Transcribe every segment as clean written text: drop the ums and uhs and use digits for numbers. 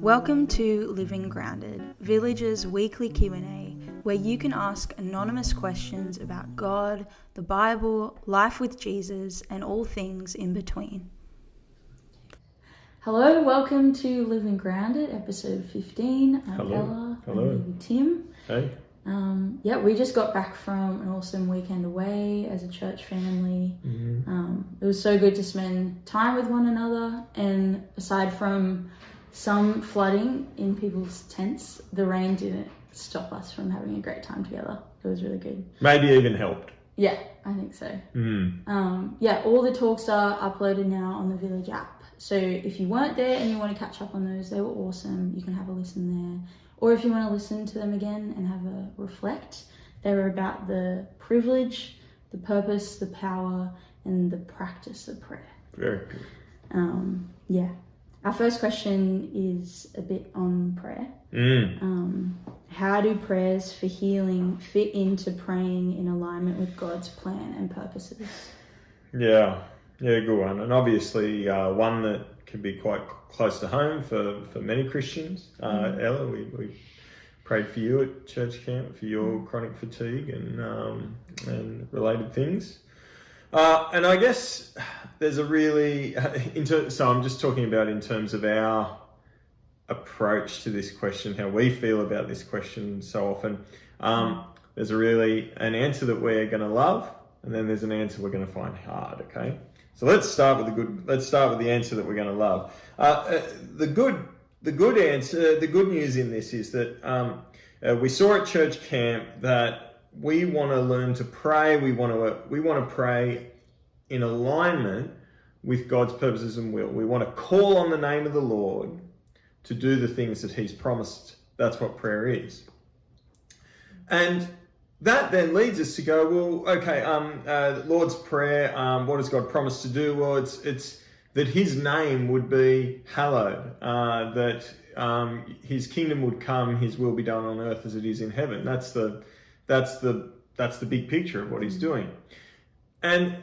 Welcome to Living Grounded, Village's weekly Q&A, where you can ask anonymous questions about God, the Bible, life with Jesus, and all things in between. Hello, welcome to Living Grounded, episode 15. I'm Ella. Hello. I'm here with Tim. Hey. We just got back from an awesome weekend away as a church family. It was so good to spend time with one another, and aside from some flooding in people's tents, the rain didn't stop us from having a great time together. It was really good. Maybe even helped. Yeah, I think so. All the talks are uploaded now on the Village app. So if you weren't there and you want to catch up on those, they were awesome. You can have a listen there. Or if you want to listen to them again and have a reflect, they were about the privilege, the purpose, the power, and the practice of prayer. Very good. Our first question is a bit on prayer. How do prayers for healing fit into praying in alignment with God's plan and purposes? Yeah, good one. And obviously one that can be quite close to home for many Christians. Ella, we prayed for you at church camp for your chronic fatigue and related things. And I guess there's a really, so I'm just talking about in terms of our approach to this question, how we feel about this question so often. There's an answer that we're going to love, and then there's an answer we're going to find hard, okay? So let's start with the answer that we're going to love. The good answer, the good news in this is that we saw at church camp that we want to learn to pray. We want to pray in alignment with God's purposes and will. We want to call on the name of the Lord to do the things that He's promised. That's what prayer is. And that then leads us to go, well, okay, Lord's Prayer, what does God promise to do? Well, it's that His name would be hallowed, that His kingdom would come, His will be done on earth as it is in heaven. That's the big picture of what He's doing. And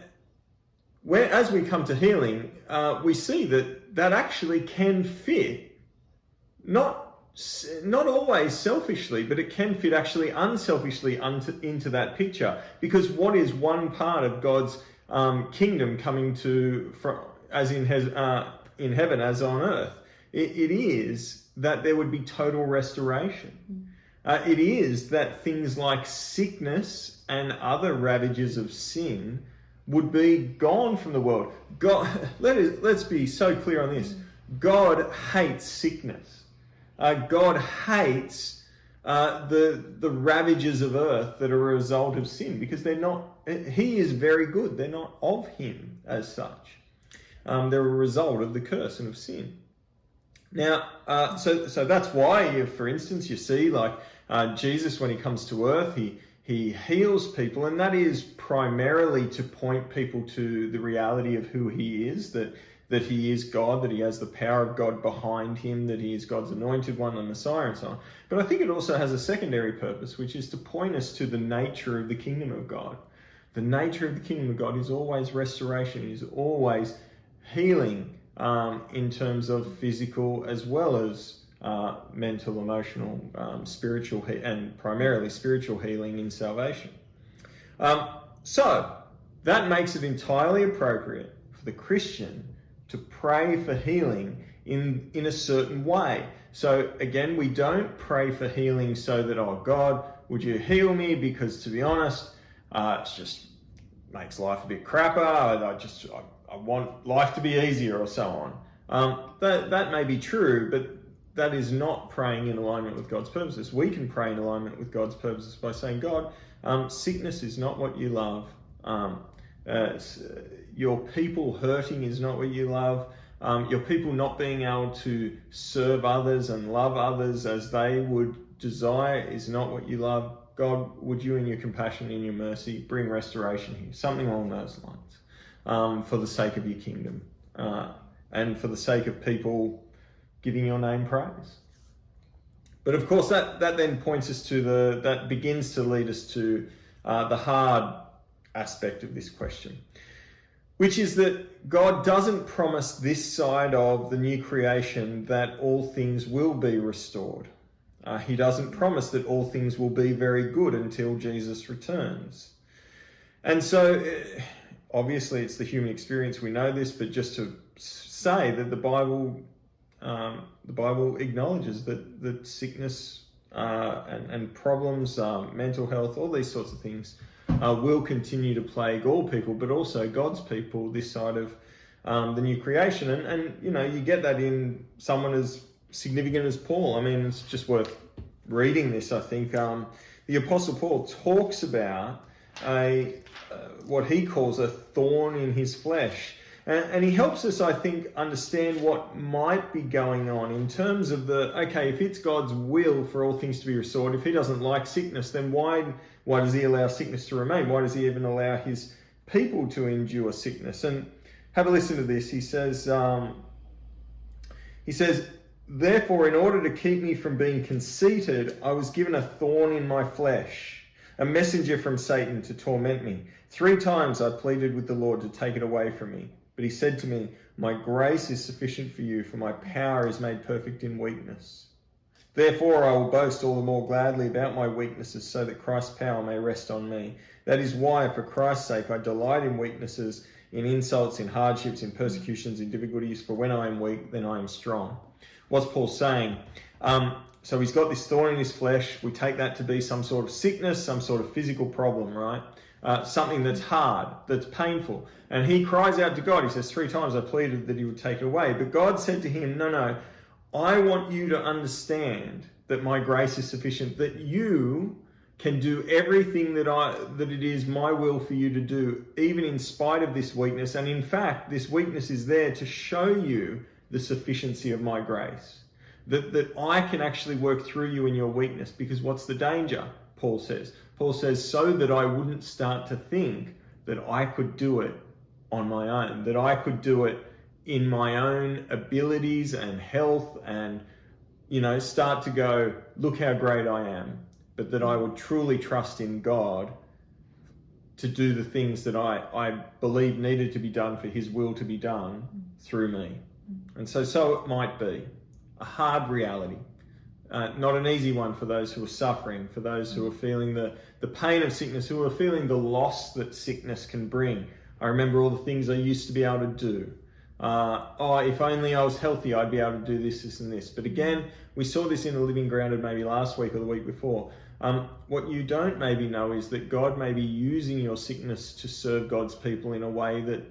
as we come to healing, we see that actually can fit, not always selfishly, but it can fit actually unselfishly into that picture. Because what is one part of God's kingdom coming as in heaven as on earth? It is that there would be total restoration. It is that things like sickness and other ravages of sin would be gone from the world. God, let's be so clear on this. God hates sickness. God hates the ravages of earth that are a result of sin, because they're not. He is very good. They're not of Him as such. They're a result of the curse and of sin. Now, so that's why, for instance, you see Jesus, when He comes to earth, He heals people, and that is primarily to point people to the reality of who He is, that He is God, that He has the power of God behind Him, that He is God's anointed one, the Messiah, and so on. But I think it also has a secondary purpose, which is to point us to the nature of the kingdom of God. The nature of the kingdom of God is always restoration, is always healing, in terms of physical as well as mental, emotional, spiritual, and primarily spiritual healing in salvation. So that makes it entirely appropriate for the Christian to pray for healing in a certain way. So again, we don't pray for healing so that, oh God, would you heal me? Because to be honest, it just makes life a bit crapper. I want life to be easier or so on. That may be true, but that is not praying in alignment with God's purposes. We can pray in alignment with God's purposes by saying, God, sickness is not what you love. Your people hurting is not what you love. Your people not being able to serve others and love others as they would desire is not what you love. God, would you in your compassion and your mercy bring restoration here? Something along those lines, for the sake of your kingdom, and for the sake of people giving your name praise. But of course, that then points us to that begins to lead us to the hard aspect of this question. which is that God doesn't promise this side of the new creation that all things will be restored. He doesn't promise that all things will be very good until Jesus returns. And so, obviously, it's the human experience. We know this, but just to say that the Bible acknowledges that sickness and problems, mental health, all these sorts of things will continue to plague all people, but also God's people this side of the new creation. And you get that in someone as significant as Paul. I mean, it's just worth reading this, I think. The Apostle Paul talks about what he calls a thorn in his flesh. And he helps us, I think, understand what might be going on in terms of if it's God's will for all things to be restored, if he doesn't like sickness, then why does he allow sickness to remain? Why does he even allow his people to endure sickness? And have a listen to this. He says, therefore, in order to keep me from being conceited, I was given a thorn in my flesh, a messenger from Satan to torment me. 3 times I pleaded with the Lord to take it away from me. But he said to me, my grace is sufficient for you, for my power is made perfect in weakness. Therefore I will boast all the more gladly about my weaknesses, so that Christ's power may rest on me. That is why, for Christ's sake, I delight in weaknesses, in insults, in hardships, in persecutions, in difficulties, for when I am weak, then I am strong. What's Paul saying? So he's got this thorn in his flesh. We take that to be some sort of sickness, some sort of physical problem, right? Something that's hard, that's painful. And he cries out to God. He says, 3 times I pleaded that he would take it away. But God said to him, no, I want you to understand that my grace is sufficient, that you can do everything that it is my will for you to do, even in spite of this weakness. And in fact, this weakness is there to show you the sufficiency of my grace. That I can actually work through you in your weakness. Because what's the danger? Paul says, so that I wouldn't start to think that I could do it on my own, that I could do it in my own abilities and health and, start to go, look how great I am, but that I would truly trust in God to do the things that I believe needed to be done for his will to be done through me. And so it might be a hard reality. Not an easy one for those who are suffering, for those who are feeling the pain of sickness, who are feeling the loss that sickness can bring. I remember all the things I used to be able to do. If only I was healthy, I'd be able to do this, and this. But again, we saw this in the Living Grounded maybe last week or the week before. What you don't maybe know is that God may be using your sickness to serve God's people in a way that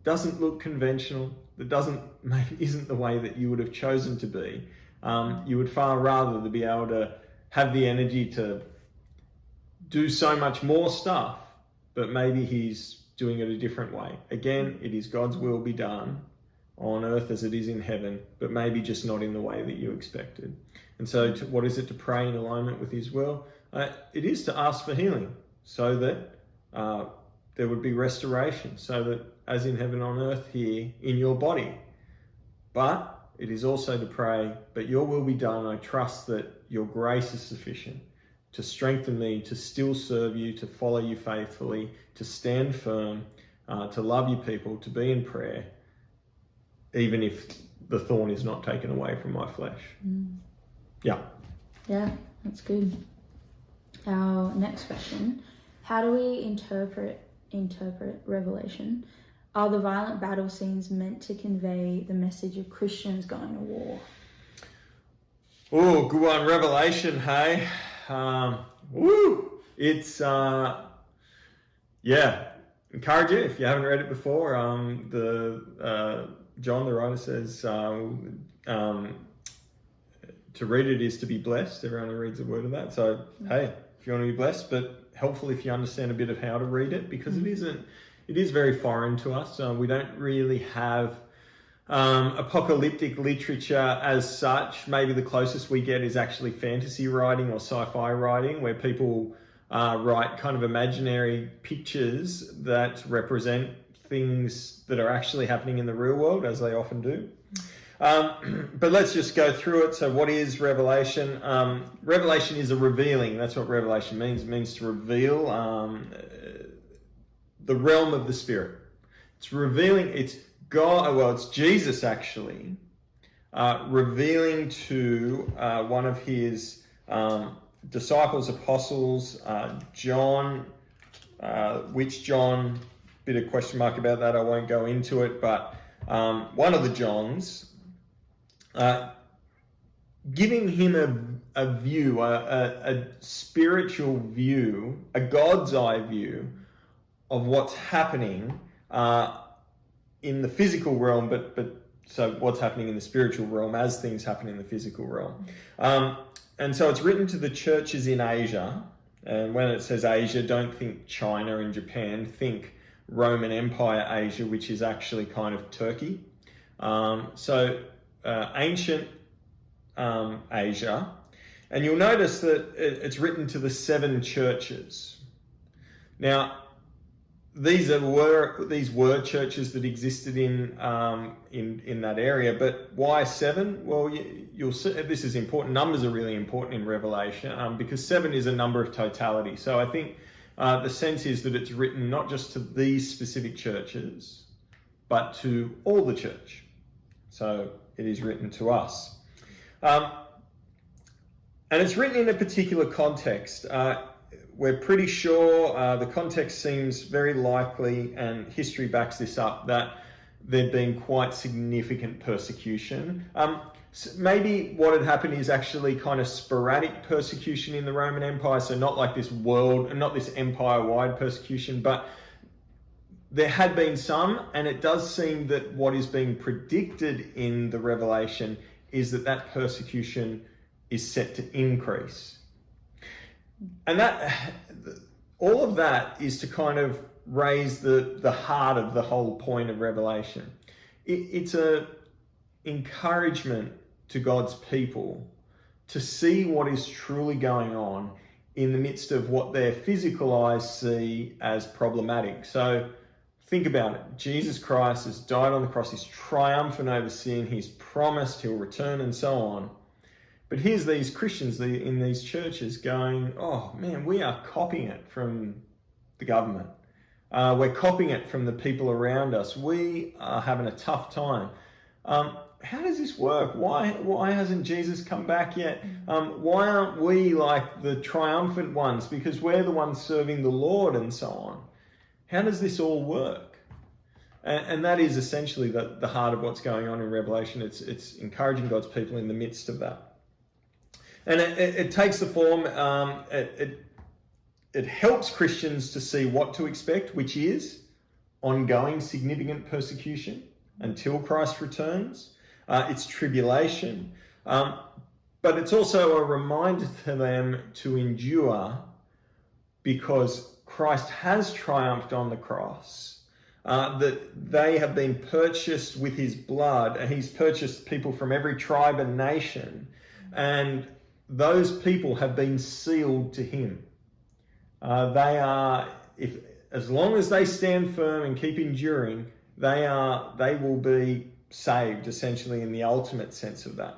doesn't look conventional, that isn't the way that you would have chosen to be. You would far rather to be able to have the energy to do so much more stuff, but maybe he's doing it a different way. Again, it is God's will be done on earth as it is in heaven, but maybe just not in the way that you expected. And so what is it to pray in alignment with his will? It is to ask for healing so that there would be restoration, so that as in heaven on earth here in your body. But it is also to pray, but your will be done. I trust that your grace is sufficient to strengthen me, to still serve you, to follow you faithfully, to stand firm, to love you people, to be in prayer, even if the thorn is not taken away from my flesh. Yeah, that's good. Our next question, how do we interpret Revelation? Are the violent battle scenes meant to convey the message of Christians going to war? Oh, good one. Revelation, hey? It's, encourage it if you haven't read it before. John, the writer, says to read it is to be blessed. Everyone who reads a word of that. So, hey, if you want to be blessed, but helpful if you understand a bit of how to read it, because it is very foreign to us. We don't really have apocalyptic literature as such. Maybe the closest we get is actually fantasy writing or sci-fi writing, where people write kind of imaginary pictures that represent things that are actually happening in the real world, as they often do. But let's just go through it. So what is Revelation? Revelation is a revealing. That's what Revelation means. It means to reveal the realm of the Spirit, It's revealing, it's God, well, it's Jesus actually, revealing to one of his disciples, apostles, John, which John, bit of question mark about that, I won't go into it, but one of the Johns, giving him a view, a spiritual view, a God's eye view of what's happening in the physical realm, but so what's happening in the spiritual realm as things happen in the physical realm. And so it's written to the churches in Asia. And when it says Asia, don't think China and Japan, think Roman Empire Asia, which is actually kind of Turkey. Ancient Asia. And you'll notice that it's written to the 7 churches. Now, these were churches that existed in that area, but why 7? Well, you'll see this is important. Numbers are really important in Revelation because 7 is a number of totality. So I think the sense is that it's written not just to these specific churches, but to all the church. So it is written to us, and it's written in a particular context. We're pretty sure the context seems very likely, and history backs this up, that there'd been quite significant persecution. Maybe what had happened is actually kind of sporadic persecution in the Roman Empire, so not like this not this empire-wide persecution, but there had been some, and it does seem that what is being predicted in the Revelation is that persecution is set to increase. And that, all of that is to kind of raise the heart of the whole point of Revelation. It's a encouragement to God's people to see what is truly going on in the midst of what their physical eyes see as problematic. So think about it. Jesus Christ has died on the cross. He's triumphant over sin. He's promised he'll return and so on. But here's these Christians in these churches going, oh man, we are copying it from the government. We're copying it from the people around us. We are having a tough time. How does this work? Why hasn't Jesus come back yet? Why aren't we like the triumphant ones? Because we're the ones serving the Lord and so on. How does this all work? And that is essentially the heart of what's going on in Revelation. It's encouraging God's people in the midst of that. And it takes the form, it helps Christians to see what to expect, which is ongoing significant persecution until Christ returns. It's tribulation. But it's also a reminder to them to endure because Christ has triumphed on the cross, that they have been purchased with his blood, and he's purchased people from every tribe and nation. And those people have been sealed to him. They are, as long as they stand firm and keep enduring, they will be saved, essentially, in the ultimate sense of that.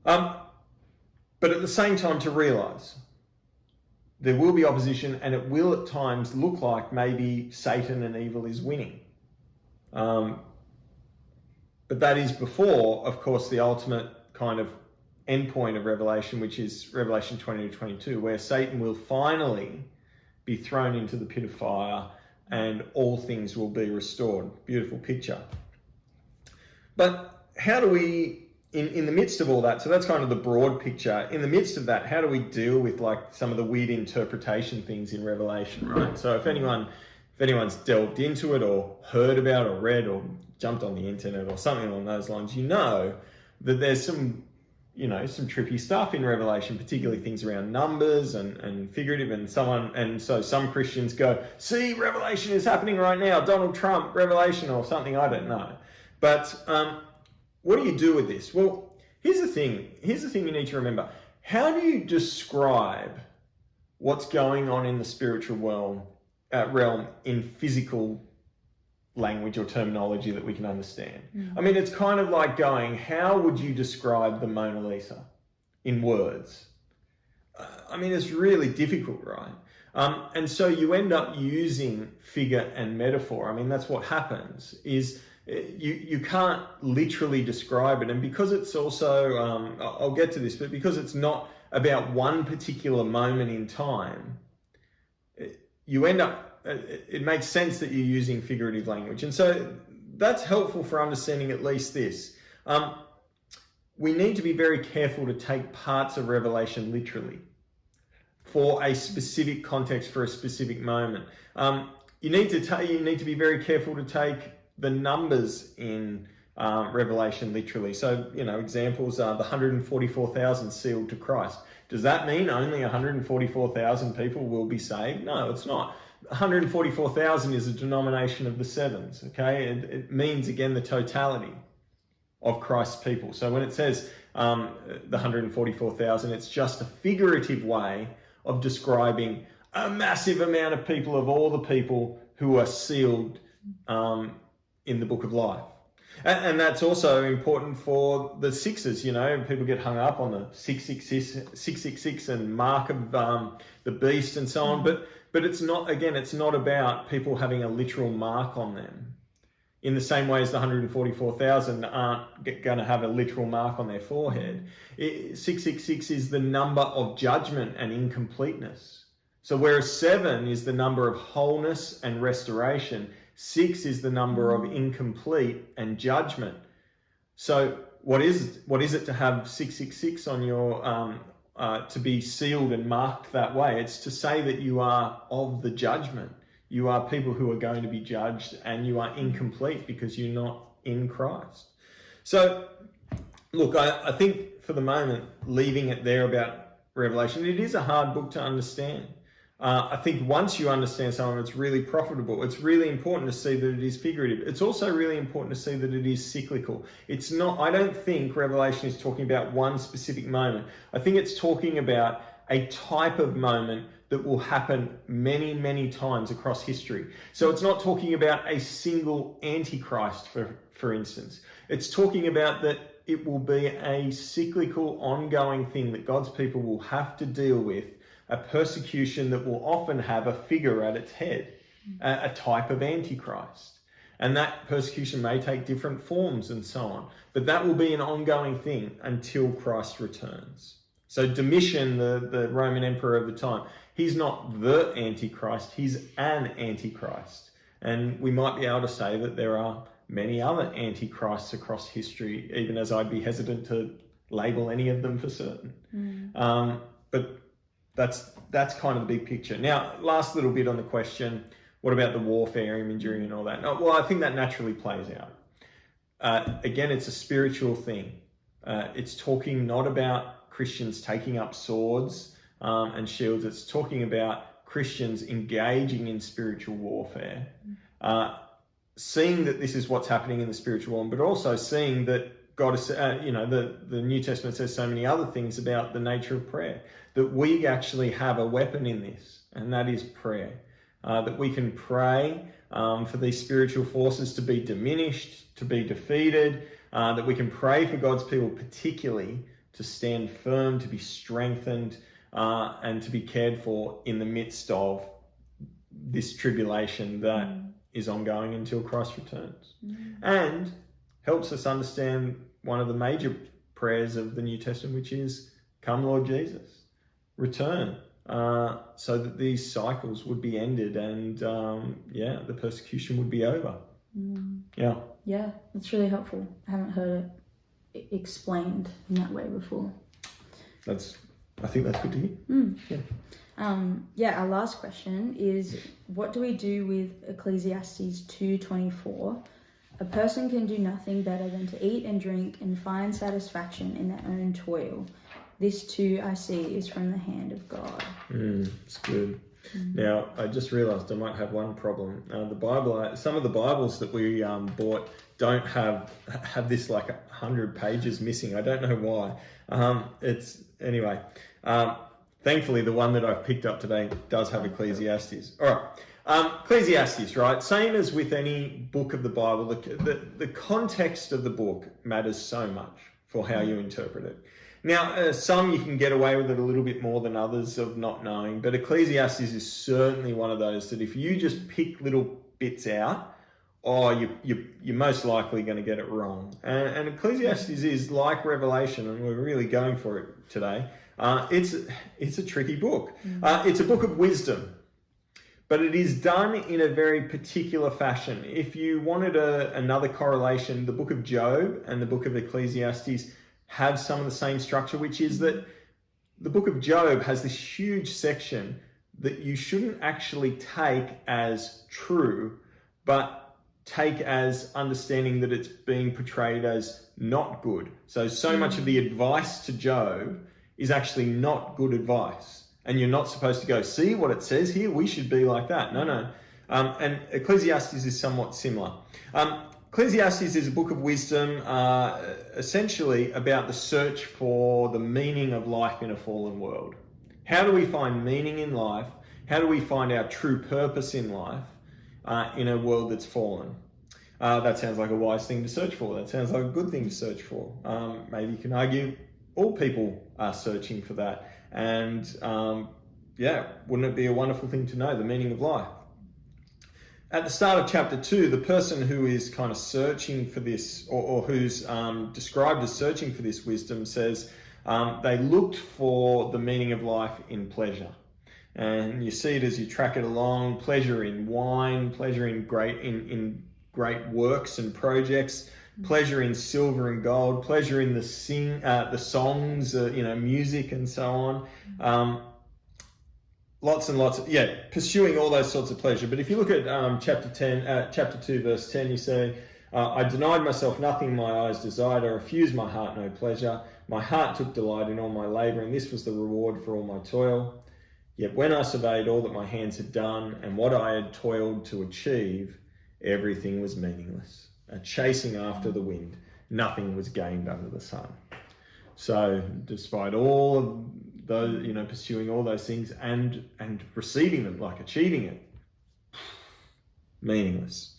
But at the same time, to realise there will be opposition, and it will at times look like maybe Satan and evil is winning. But that is before, of course, the ultimate kind of end point of Revelation, which is Revelation 20 to 22, where Satan will finally be thrown into the pit of fire and all things will be restored. Beautiful picture. But how do we, in the midst of all that, so that's kind of the broad picture, in the midst of that, how do we deal with like some of the weird interpretation things in Revelation, right? So if anyone's delved into it or heard about or read or jumped on the internet or something along those lines, you know that there's some trippy stuff in Revelation, particularly things around numbers and figurative, and so some Christians go, see, Revelation is happening right now, Donald Trump, Revelation or something, I don't know. But what do you do with this? Well, here's the thing you need to remember. How do you describe what's going on in the spiritual realm in physical language or terminology that we can understand? I mean, it's kind of like going, how would you describe the Mona Lisa in words? I mean, it's really difficult, right? And so you end up using figure and metaphor. I mean, that's what happens, is you can't literally describe it. And because it's also, I'll get to this, but because it's not about one particular moment in time, you end up, it makes sense that you're using figurative language. And so that's helpful for understanding at least this. We need to be very careful to take parts of Revelation literally for a specific context, for a specific moment. You need to be very careful to take the numbers in Revelation literally. So, examples are the 144,000 sealed to Christ. Does that mean only 144,000 people will be saved? No, it's not. 144,000 is a denomination of the sevens, okay? It means, again, the totality of Christ's people. So when it says the 144,000, it's just a figurative way of describing a massive amount of people, of all the people who are sealed in the book of life. And that's also important for the sixes. People get hung up on the 666 and mark of the beast and so on. But it's not about people having a literal mark on them. In the same way as the 144,000 aren't going to have a literal mark on their forehead. 666 is the number of judgment and incompleteness. So whereas 7 is the number of wholeness and restoration, 6 is the number of incomplete and judgment. So what is it to have 666 on your, to be sealed and marked that way? It's to say that you are of the judgment. You are people who are going to be judged, and you are incomplete because you're not in Christ. So, look, I think for the moment, leaving it there about Revelation, it is a hard book to understand. I think once you understand some of it, it's really profitable. It's really important to see that it is figurative. It's also really important to see that it is cyclical. It's not, I don't think Revelation is talking about one specific moment. I think it's talking about a type of moment that will happen many, many times across history. So it's not talking about a single antichrist, for instance. It's talking about that it will be a cyclical, ongoing thing that God's people will have to deal with, a persecution that will often have a figure at its head, a type of antichrist. And that persecution may take different forms and so on. But that will be an ongoing thing until Christ returns. So Domitian, the Roman emperor of the time, he's not the Antichrist, he's an Antichrist. And we might be able to say that there are many other Antichrists across history, even as I'd be hesitant to label any of them for certain. But that's kind of the big picture. Now, last little bit on the question, what about the warfare, imagery and all that? Well, I think that naturally plays out. Again, it's a spiritual thing. It's talking not about Christians taking up swords and shields. It's talking about Christians engaging in spiritual warfare, seeing that this is what's happening in the spiritual world, but also seeing that God is, the New Testament says so many other things about the nature of prayer, that we actually have a weapon in this, and that is prayer. That we can pray for these spiritual forces to be diminished, to be defeated, that we can pray for God's people particularly to stand firm, to be strengthened, and to be cared for in the midst of this tribulation that is ongoing until Christ returns. And helps us understand one of the major prayers of the New Testament, which is, "Come, Lord Jesus, return," so that these cycles would be ended and, the persecution would be over. Yeah, that's really helpful. I haven't heard it explained in that way before. I think that's good to hear. Our last question is, what do we do with Ecclesiastes 2:24? A person can do nothing better than to eat and drink and find satisfaction in their own toil. This too, I see, is from the hand of God. It's good. Now, I just realised I might have one problem. The Bible, some of the Bibles that we bought don't have this like 100 pages missing. I don't know why. Thankfully, the one that I've picked up today does have Ecclesiastes. All right. Ecclesiastes, right? Same as with any book of the Bible, the context of the book matters so much for how you interpret it. Now, some you can get away with it a little bit more than others of not knowing, but Ecclesiastes is certainly one of those that if you just pick little bits out, you're most likely going to get it wrong. And Ecclesiastes is like Revelation, and we're really going for it today. It's a tricky book. It's a book of wisdom, but it is done in a very particular fashion. If you wanted another correlation, the book of Job and the book of Ecclesiastes have some of the same structure, which is that the book of Job has this huge section that you shouldn't actually take as true, but take as understanding that it's being portrayed as not good. So much of the advice to Job is actually not good advice. And you're not supposed to go, see what it says here? We should be like that. No. And Ecclesiastes is somewhat similar. Ecclesiastes is a book of wisdom, essentially about the search for the meaning of life in a fallen world. How do we find meaning in life? How do we find our true purpose in life in a world that's fallen? That sounds like a wise thing to search for. That sounds like a good thing to search for. Maybe you can argue all people are searching for that. And wouldn't it be a wonderful thing to know the meaning of life? At the start of chapter 2, the person who is kind of searching for this, or who's described as searching for this wisdom, says they looked for the meaning of life in pleasure. And you see it as you track it along: pleasure in wine, pleasure in great works and projects, pleasure in silver and gold, pleasure in the songs, music and so on. Lots and lots of, pursuing all those sorts of pleasure. But if you look at chapter 2, verse 10, you say, I denied myself nothing my eyes desired, I refused my heart no pleasure. My heart took delight in all my labour, and this was the reward for all my toil. Yet when I surveyed all that my hands had done, and what I had toiled to achieve, everything was meaningless. Chasing after the wind, nothing was gained under the sun. So despite all of those, pursuing all those things and receiving them, like achieving it, meaningless.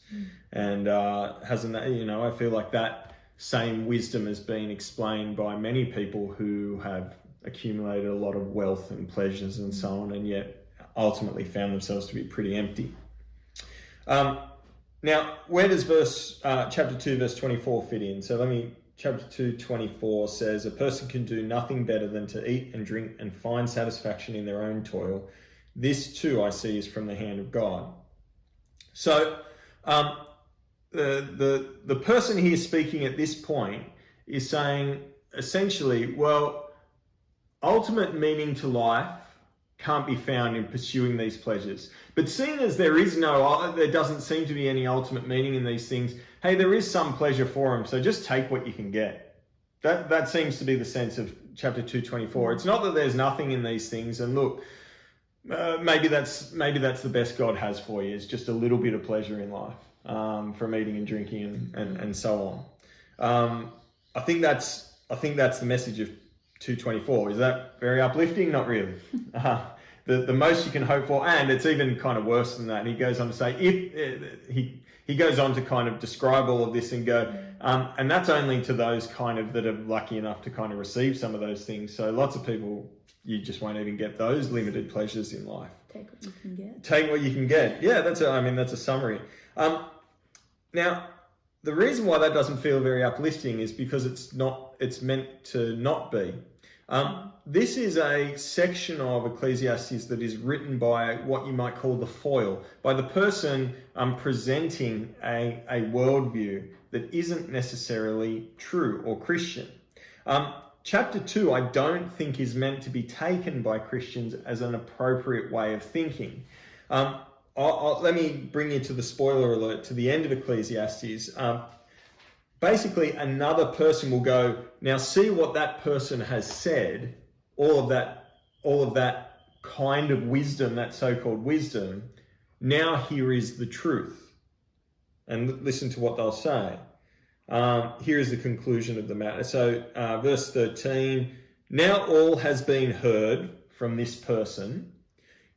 And hasn't that, I feel like that same wisdom has been explained by many people who have accumulated a lot of wealth and pleasures and so on, and yet ultimately found themselves to be pretty empty. Now, where does chapter 2, verse 24 fit in? So chapter 2, 24 says, a person can do nothing better than to eat and drink and find satisfaction in their own toil. This too I see is from the hand of God. So the person here speaking at this point is saying essentially, well, ultimate meaning to life can't be found in pursuing these pleasures. But seeing as there doesn't seem to be any ultimate meaning in these things, hey, there is some pleasure for them, so just take what you can get. That seems to be the sense of chapter 2:24. It's not that there's nothing in these things, and look, maybe that's the best God has for you, is just a little bit of pleasure in life, from eating and drinking and so on. I think that's the message of 2:24. Is that very uplifting? Not really. The most you can hope for, and it's even kind of worse than that. He goes on to say, he goes on to kind of describe all of this and go, and that's only to those kind of that are lucky enough to kind of receive some of those things. So lots of people, you just won't even get those limited pleasures in life. Take what you can get. Take what you can get. Yeah, that's a summary. Now, the reason why that doesn't feel very uplifting is because it's meant to not be. This is a section of Ecclesiastes that is written by what you might call the foil, by the person presenting a worldview that isn't necessarily true or Christian. Chapter 2, I don't think is meant to be taken by Christians as an appropriate way of thinking. Let me bring you to the spoiler alert, to the end of Ecclesiastes. Basically, another person will go, now see what that person has said, all of that kind of wisdom, that so-called wisdom. Now here is the truth. And listen to what they'll say. Here is the conclusion of the matter. So verse 13, now all has been heard from this person.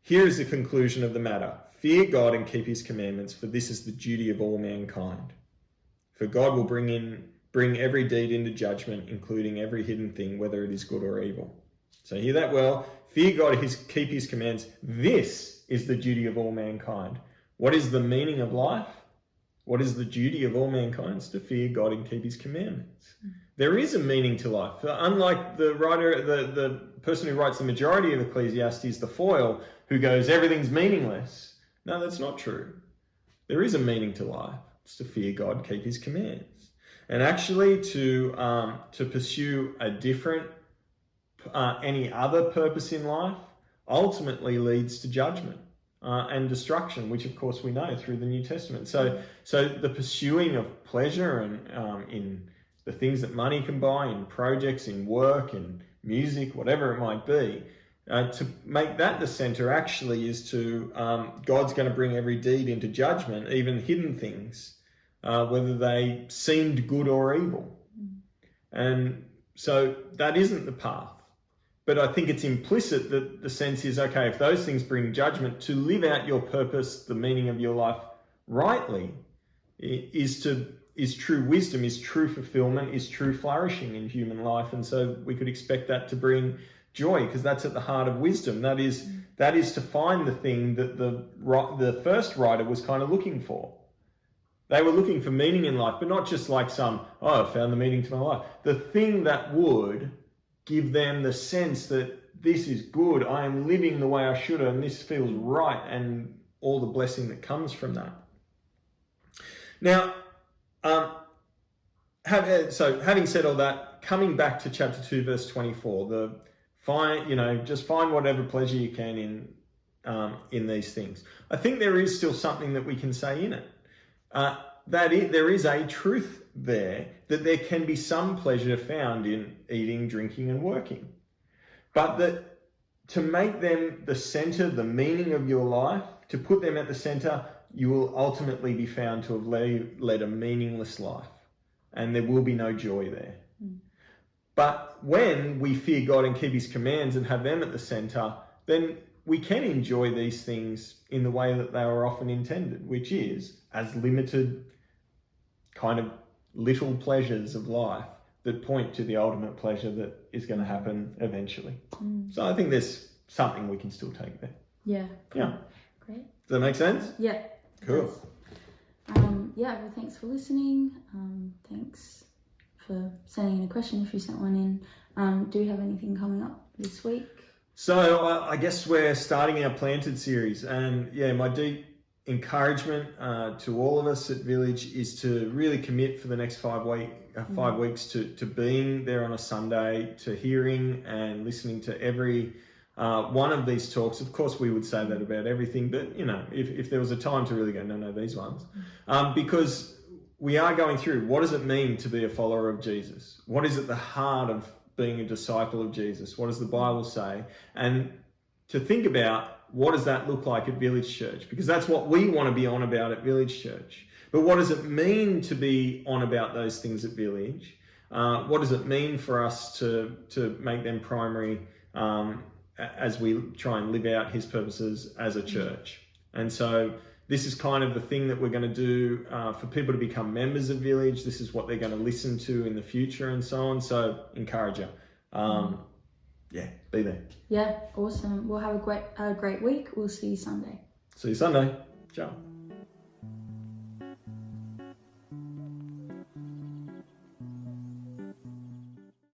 Here is the conclusion of the matter. Fear God and keep his commandments, for this is the duty of all mankind. For God will bring bring every deed into judgment, including every hidden thing, whether it is good or evil. So hear that well. Fear God, keep his commands. This is the duty of all mankind. What is the meaning of life? What is the duty of all mankind? It's to fear God and keep his commandments. There is a meaning to life. Unlike the writer, the person who writes the majority of Ecclesiastes, the foil, who goes, everything's meaningless. No, that's not true. There is a meaning to life. It's to fear God, keep his commands. And actually to pursue a different, any other purpose in life ultimately leads to judgment and destruction, which of course we know through the New Testament. So the pursuing of pleasure and in the things that money can buy, in projects, in work, in music, whatever it might be, to make that the center actually is to, God's going to bring every deed into judgment, even hidden things, whether they seemed good or evil. And so that isn't the path. But I think it's implicit that the sense is, okay, if those things bring judgment, to live out your purpose, the meaning of your life rightly, is true wisdom, is true fulfillment, is true flourishing in human life. And so we could expect that to bring joy, because that's at the heart of wisdom. That is to find the thing that the first writer was kind of looking for. They were looking for meaning in life, but not just like I found the meaning to my life. The thing that would give them the sense that this is good, I am living the way I should, and this feels right, and all the blessing that comes from that. Now, having said all that, coming back to chapter 2, verse 24, just find whatever pleasure you can in these things. I think there is still something that we can say in it. There is a truth there that there can be some pleasure found in eating, drinking, and working. But that to make them the center, the meaning of your life, to put them at the center, you will ultimately be found to have led a meaningless life, and there will be no joy there. But when we fear God and keep his commands and have them at the center, then we can enjoy these things in the way that they were often intended, which is as limited kind of little pleasures of life that point to the ultimate pleasure that is going to happen eventually. So I think there's something we can still take there. Yeah. Yeah. Great. Does that make sense? Yeah. Cool. Well, thanks for listening. Thanks for sending in a question if you sent one in. Do you have anything coming up this week? So I guess we're starting our Planted series, and my deep encouragement to all of us at Village is to really commit for the next 5 weeks to being there on a Sunday, to hearing and listening to every one of these talks. Of course, we would say that about everything, but if there was a time to really go, no, these ones, because we are going through, what does it mean to be a follower of Jesus? What is at the heart of being a disciple of Jesus? What does the Bible say? And to think about, what does that look like at Village Church? Because that's what we want to be on about at Village Church. But what does it mean to be on about those things at Village? What does it mean for us to make them primary as we try and live out his purposes as a church? And so this is kind of the thing that we're going to do for people to become members of Village. This is what they're going to listen to in the future and so on. So encourage you. Be there. Yeah, awesome. We'll have a great week. We'll see you Sunday. See you Sunday. Ciao.